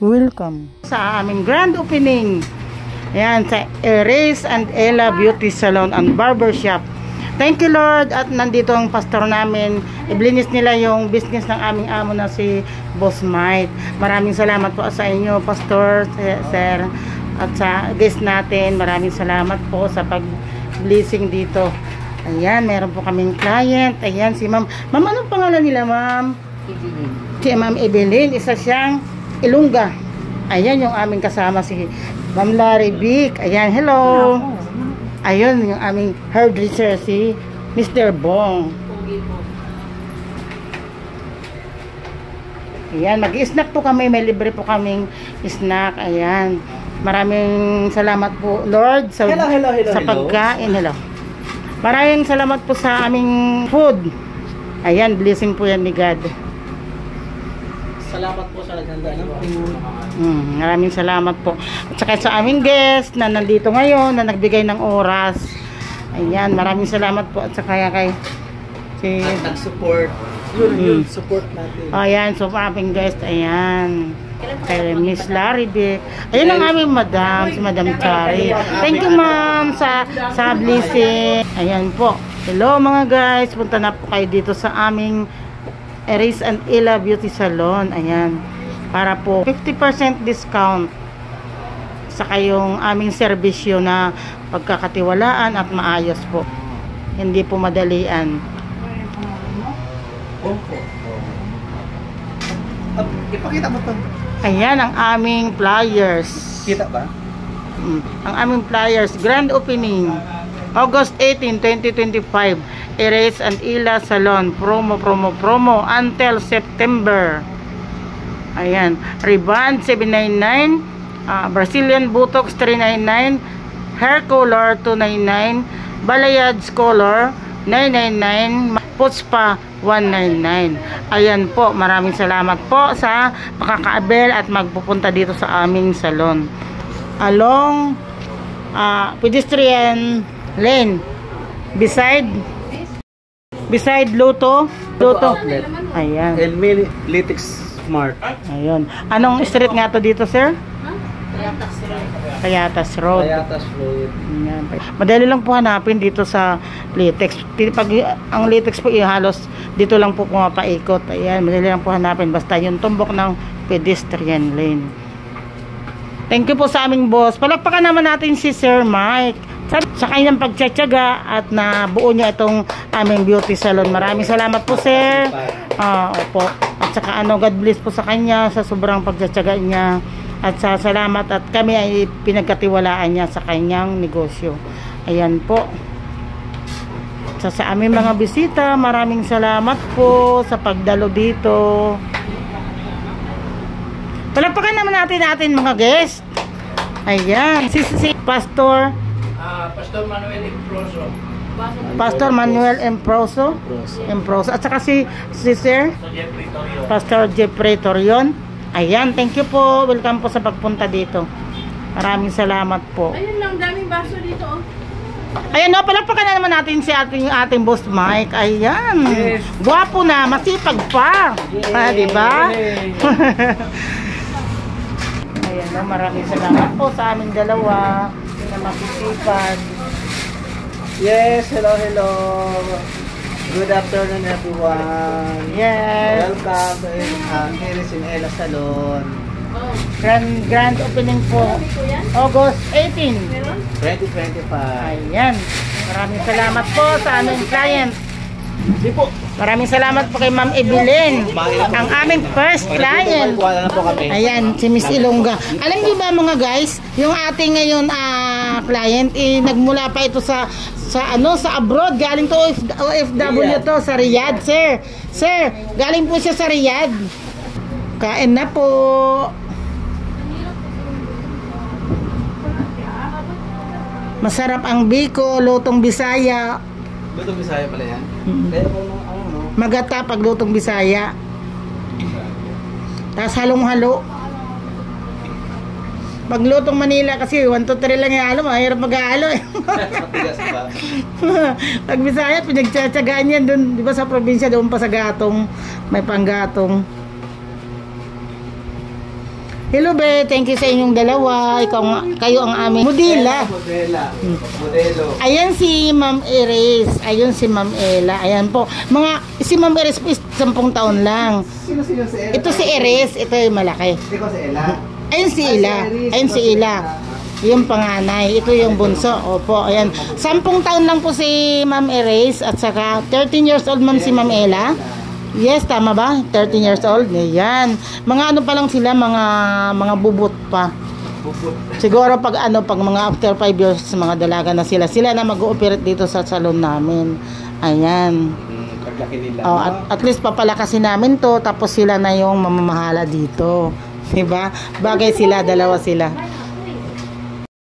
Welcome sa aming grand opening. Ayan, sa Erase and Ella Beauty Salon and Barbershop. Thank you Lord. At nandito ang pastor namin. Iblinis nila yung business ng aming amo na si Boss Mike. Maraming salamat po sa inyo, Pastor, Sir. At sa guest natin, maraming salamat po sa pag-blessing dito. Ayan, meron po kaming client. Ayan, si Ma'am. Ma'am, anong pangalan nila, Ma'am? Si Ma'am Evelyn. Isa siyang Ilongga. Ayan yung aming kasama si Ma'am Larry Vic. Ayan, hello. Ayun yung aming hairdresser si Mr. Bong. Ayan, mag-snack po kami. May libre po kaming snack. Ayan. Maraming salamat po, Lord, sa pagkain. Hello. Maraming salamat po sa aming food. Ayan, blessing po yan ni God. Salamat po sa naghanda ng food. Maraming salamat po. At saka sa aming guest na nandito ngayon, na nagbigay ng oras. Ayan, maraming salamat po. At saka kay nag-support. Yun, support natin. Ayan, so aming guest, ayan. Kay Miss Larry Vic. Ayan ang aming madam, si Madam Chari. Thank you ma'am sa blessing. Ayan po. Hello mga guys, punta na po kayo dito sa aming Erase and Ella Beauty Salon. Ayan. Para po 50% discount sa kayong aming serbisyo na pagkakatiwalaan at maayos po. Hindi po madalian. Ipakita mo to. Ayan ang aming flyers. Kita ba? Ang aming flyers. Grand opening. August 18, 2025. Erase and Ella Salon. Promo until September. Ayan. Rebond 799. Brazilian Botox 399. Hair color 299. Balayage color 999. Putspa 199. Ayan po. Maraming salamat po sa makakaabel at magpupunta dito sa aming salon. Along pedestrian lane. Beside Lotto Outlet. Ayan. And mini Litix Smart. Ayun. Anong street nga to dito, sir? Kayatas Road. Ayan. Madali lang po hanapin dito sa Litex. Pag ang Litex po ihalos dito lang po pumapaikot. Ayan, madali lang po hanapin basta yung tumbok ng pedestrian lane. Thank you po sa aming boss. Palakpakan naman natin si Sir Mike sa kanyang pagtsatsaga at nabuo niya itong aming beauty salon. Maraming salamat po, sir. Opo. At saka God bless po sa kanya sa sobrang pagtsatsaga niya. At sa salamat at kami ay pinagkatiwalaan niya sa kanyang negosyo. Ayan po. Sa aming mga bisita, maraming salamat po sa pagdalo dito. Palakpakan naman natin mga guest. Ayan. Si Pastor Manuel Improso. Pastor Manuel Improso. At saka si Sir Pastor Jeffrey Torion. Ayan, thank you po. Welcome po sa pagpunta dito. Maraming salamat po. Ayun lang, daming baso dito. Ayan, palakpakan na naman natin si ating Boss Mike. Ayan. Yes. Gwapo na, masipag pa. Diba? Ayan, maraming salamat po sa aming dalawa na masisipag. Yes, hello. Good afternoon everyone. Yes. Welcome to Erase and Ella Salon. Grand opening po. August 18, 2025. Ayan. Maraming salamat po sa aming client. Maraming salamat po kay Ma'am Evelyn, ang aming first client. Ayan, si Miss Ilongga. Alam niyo ba mga guys, yung ating ngayon client, nagmula pa ito sa abroad, galing to OFW to sa Riyadh, sir. Sir, galing po siya sa Riyadh. Kain na po. Masarap ang biko, lutong Bisaya. Lutong Bisaya pala yan? Magata pag lutong Bisaya. Tapos halong-halo. Pag lutong Manila kasi 1, 2, 3 lang yung halo, mahirap mag-halo eh. Pag Bisaya, pinagtsatsagaan yan dun, di ba sa probinsya, doon pa sa gatong, may panggatong. Hello, be. Thank you sa inyong dalawa. Kayo ang aming modela. Modelo. Ayan si Ma'am Iris. Ayun si Ma'am Ella. Ayan po. Si Ma'am Iris po is 10 taon lang. Sino si Ella? Ito si Iris. Ito yung malaki. Ikaw si Ella. Ayun si Ella. Ayun si Ella. Yung panganay. Ito yung bunso. Opo. Ayan. 10 taon lang po si Ma'am Iris. At saka 13 years old ma'am si Ma'am Ella. Yes, tama ba? 13 years old. Ayan. Mga ano pa lang sila, mga bubot pa. Siguro pag mga after 5 years, mga dalaga na sila. Sila na mag-ooperate dito sa salon namin. Ayan. Paglaki nila. Oh, at least papalakasin namin to, tapos sila na yung mamamahala dito. Diba? Bagay sila, dalawa sila.